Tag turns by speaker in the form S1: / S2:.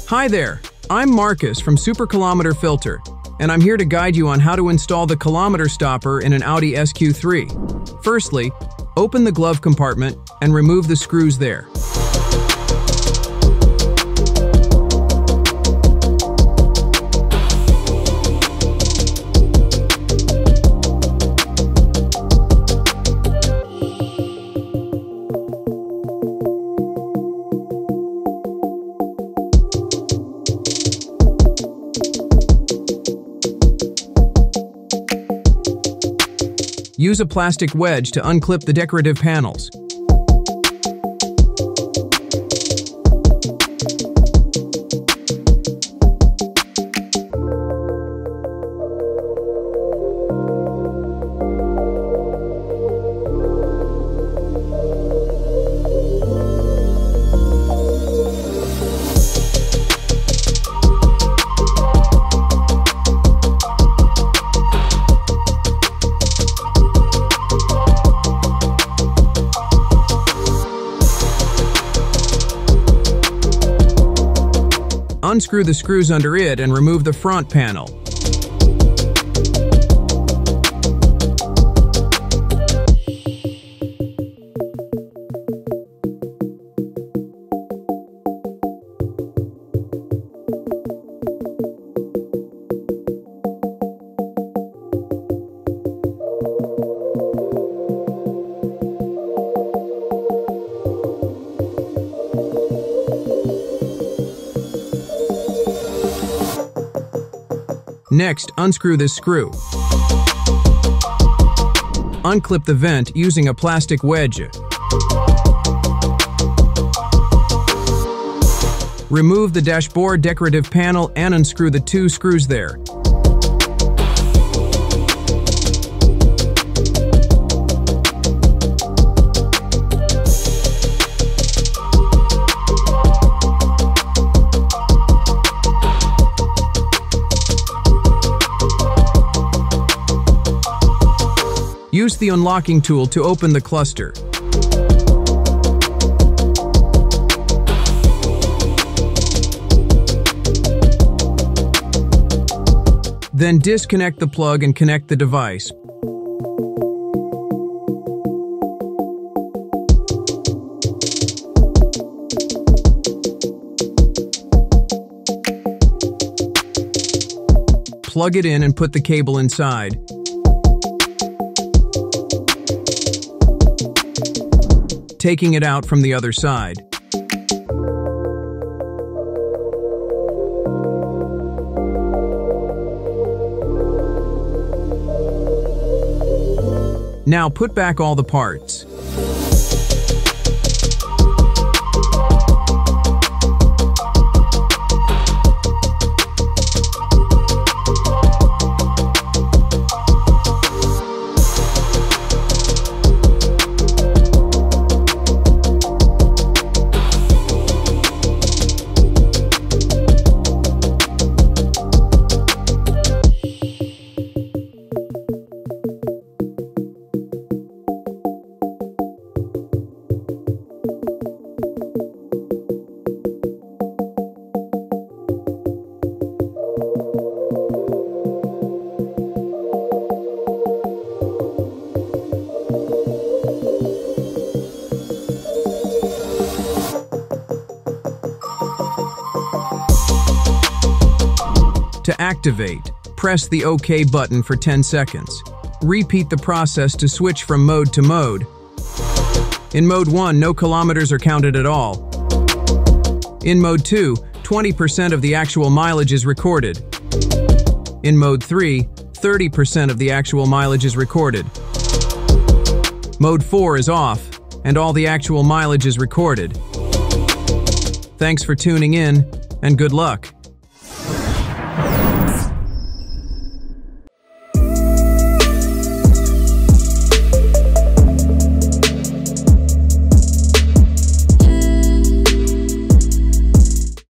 S1: Hi there, I'm Marcus from Super Kilometer Filter, and I'm here to guide you on how to install the kilometer stopper in an Audi SQ3. Firstly, open the glove compartment and remove the screws there. Use a plastic wedge to unclip the decorative panels. Unscrew the screws under it and remove the front panel. Next, unscrew this screw. Unclip the vent using a plastic wedge. Remove the dashboard decorative panel and unscrew the two screws there. Use the unlocking tool to open the cluster. Then disconnect the plug and connect the device. Plug it in and put the cable inside. Taking it out from the other side. Now put back all the parts. To activate, press the OK button for 10 seconds. Repeat the process to switch from mode to mode. In Mode 1, no kilometers are counted at all. In Mode 2, 20% of the actual mileage is recorded. In Mode 3, 30% of the actual mileage is recorded. Mode 4 is off, and all the actual mileage is recorded. Thanks for tuning in, and good luck.